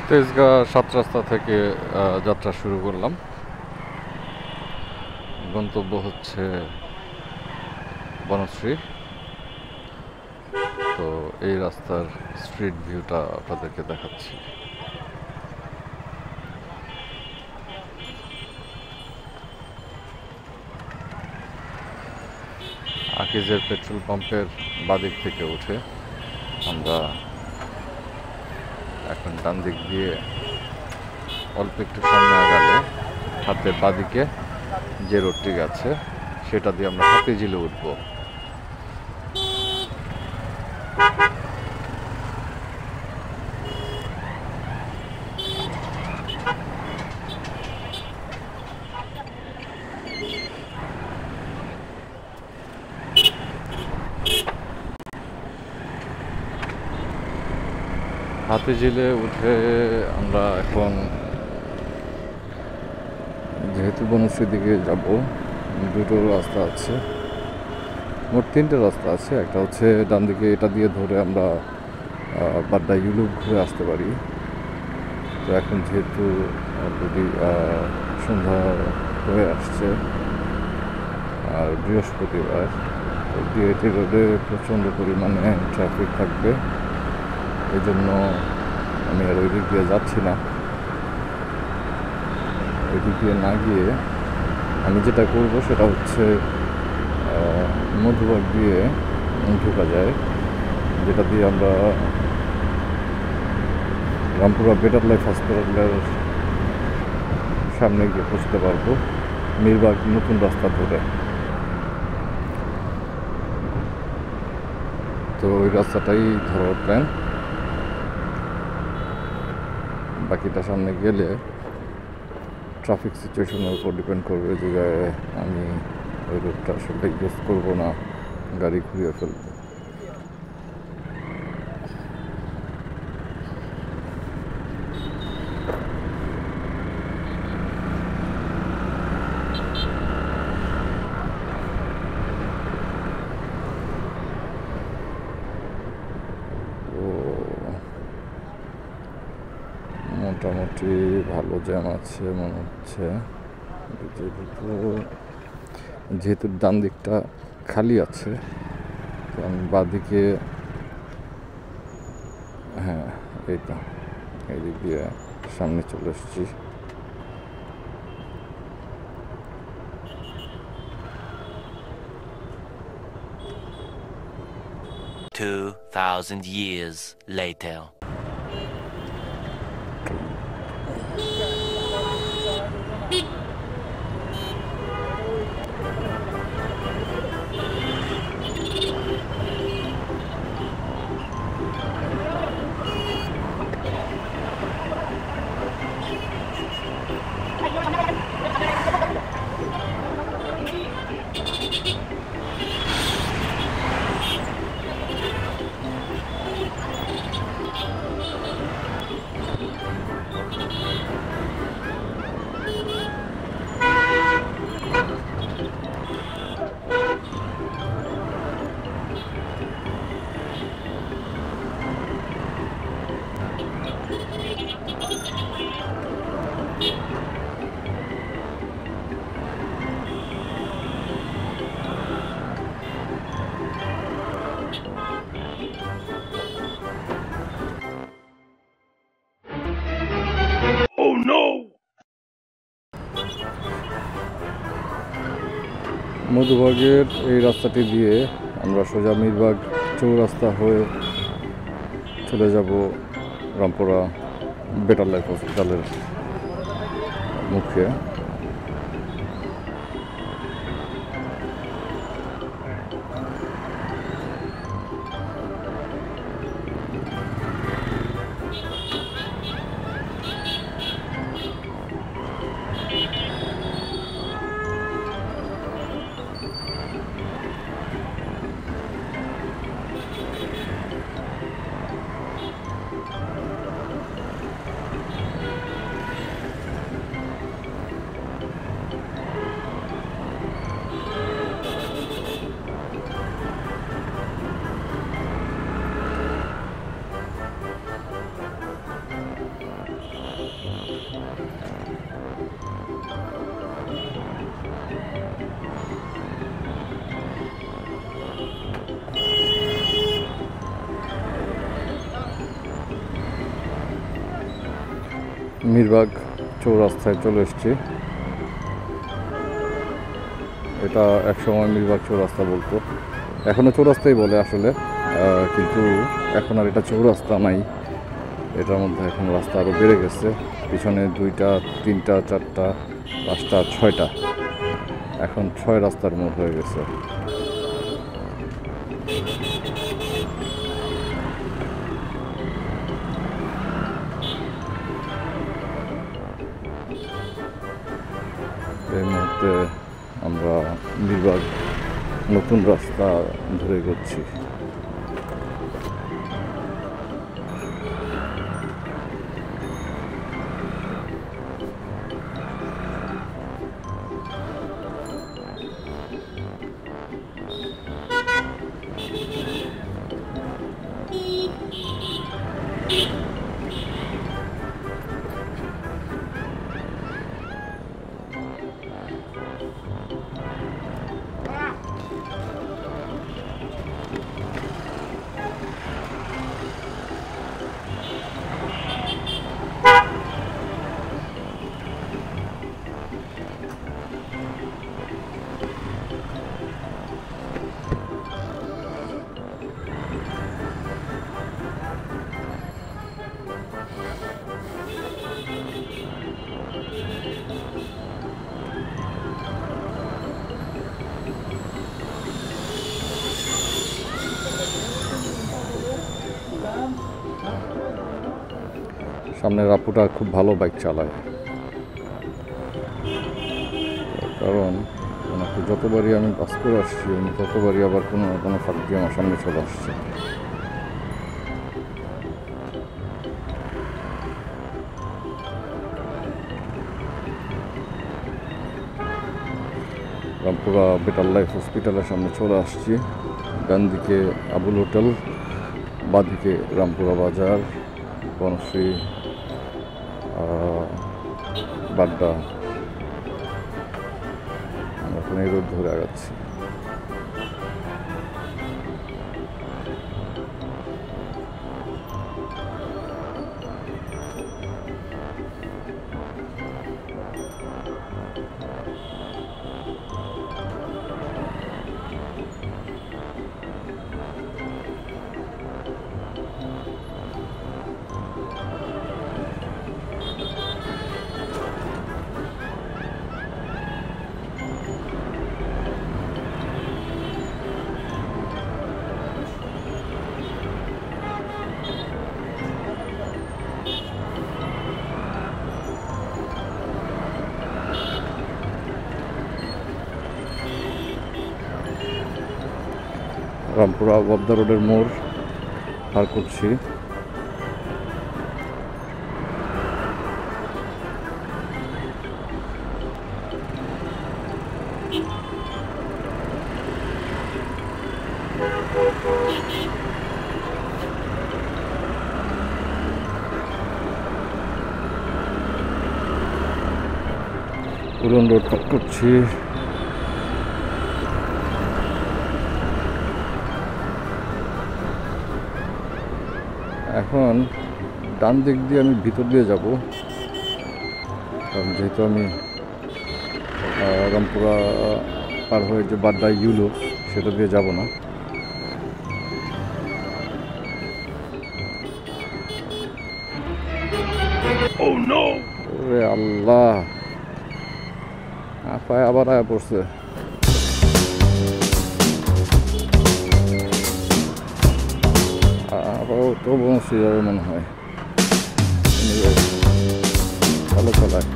তেজগাঁ ৭ রাস্তা থেকে যাত্রা শুরু করলাম। গন্তব্য হচ্ছে বনশ্রী। তো এই রাস্তার স্ট্রিট ভিউটা আপনাদেরকে দেখাচ্ছি। আকিজের পেট্রোল পাম্পের বাদিক থেকে উঠে আমরা এখন ডান দিক দিয়ে অল্প একটু সামনে আগালে হাতের বাদিকে যে রোডটি গেছে সেটা দিয়ে আমরা হাতিঝিলে উঠবো। হাতিঝিলে উঠে আমরা এখন যেহেতু বনশ্রীর দিকে যাব, দুটো রাস্তা আছে, মোট তিনটে রাস্তা আছে। একটা হচ্ছে ডান দিকে, এটা দিয়ে ধরে আমরা বাড্ডা ইউলুপ ঘুরে আসতে পারি। তো এখন যেহেতু অলরেডি সন্ধ্যা হয়ে আসছে আর বৃহস্পতিবার, তো ডিআইটি রোডে প্রচণ্ড পরিমাণে ট্রাফিক থাকবে, এই জন্য আমি আর ওই দিক দিয়ে যাচ্ছি না। ওই দিক দিয়ে না গিয়ে আমি যেটা করব সেটা হচ্ছে মধুবাগ দিয়ে ঢোকা যায়, যেটা দিয়ে আমরা রামপুরা বেটার লাইফ হসপিটালের সামনে গিয়ে পৌঁছতে পারবো মিরবাগ নতুন রাস্তা ধরে। তো ওই রাস্তাটাই ধরার প্ল্যান। বাকিটা সামনে গেলে ট্রাফিক সিচুয়েশনের উপর ডিপেন্ড করবে যে আমি ওই রোডটা আসলে ইউজ করবো না, গাড়ি ঘুরিয়ে ফেলবো। মোটামুটি ভালো জ্যাম আছে মনে হচ্ছে, যেহেতু ডান দিকটা খালি আছে। তো আমি বাঁদিকে, হ্যাঁ এই তো এই দিক দিয়ে সামনে চলে এসেছি। 2,000 years later. Oh no! মধুবাগের এই রাস্তাটি দিয়ে আমরা সোজা মিরবাগ চৌরাস্তা হয়ে চলে যাব রামপুরা বেটার লাইফ হসপিটালের মুখে। মিরবাগ চৌরাস্তায় চলে এসেছি। এটা একসময় মিরবাগ চৌরাস্তা বলতো, এখনও চৌরাস্তাই বলে আসলে, কিন্তু এখন আর এটা চৌরাস্তা নাই। এটার মধ্যে এখন রাস্তা আরও বেড়ে গেছে, পিছনে 2টা 3টা 4টা 5টা 6টা, এখন 6 রাস্তার মোড় হয়ে গেছে। এই মুহূর্তে আমরা মিরবাগ নতুন রাস্তা ধরে এগোচ্ছি। সামনের আপুটা খুব ভালো বাইক চালায়, কারণ ওনাকে যতবারই আমি পাস করে আসছি উনি ততবারই আবার কোনো না কোনো ফাঁক দিয়ে আমার সামনে চলে আসছে। রামপুরা বেটার লাইফ হসপিটালের সামনে চলে আসছি। ডান দিকে আবুল হোটেল, বাঁদিকে রামপুরা বাজার, বনশ্রী, বাড্ডা। আমরা এখন এই রোড ধরে আগাচ্ছি। রামপুরা ববদা রোডের মোড় পার করছি। পুরন রোড পার করছি। এখন ডান দিক দিয়ে আমি ভিতর দিয়ে যাব, কারণ যেহেতু আমি রামপুরা পার হয়ে যে বাড্ডা ইউলো সেটা দিয়ে যাব না। Oh no! ওরে আল্লাহ, পায়ে আবার আয়া পড়ছে। আবারও তো বনশ্রী যাবে মনে হয়। ভালো চালায়।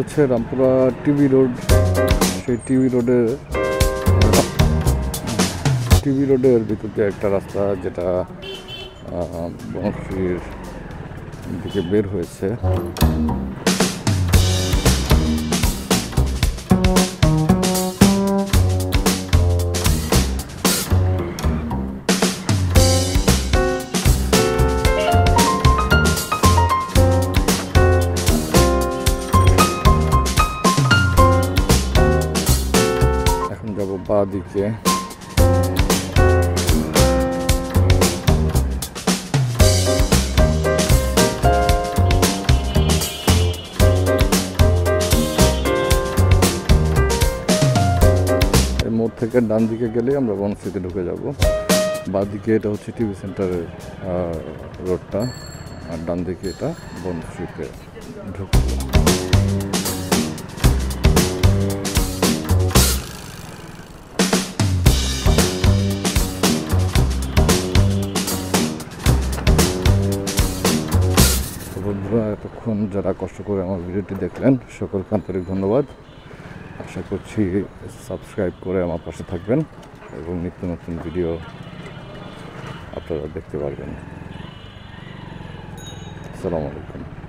হচ্ছে রামপুরা টিভি রোড। সেই টিভি রোডের ভিতর দিয়ে একটা রাস্তা, যেটা বনশ্রীর দিকে বের হয়েছে। এখন যাব বাঁ দিকে। মোড় থেকে ডান দিকে গেলেই আমরা বনশ্রীতে ঢুকে যাব। বাঁ দিকে এটা হচ্ছে টিভি সেন্টারের রোডটা, আর ডান দিকে এটা বনশ্রীতে ঢুকবো। বন্ধুরা, এতক্ষণ যারা কষ্ট করে আমার ভিডিওটি দেখলেন সকলকে আন্তরিক ধন্যবাদ। আশা করছি সাবস্ক্রাইব করে আমার পাশে থাকবেন এবং নিত্য নতুন ভিডিও আপনারা দেখতে পারবেন। আসসালামু আলাইকুম।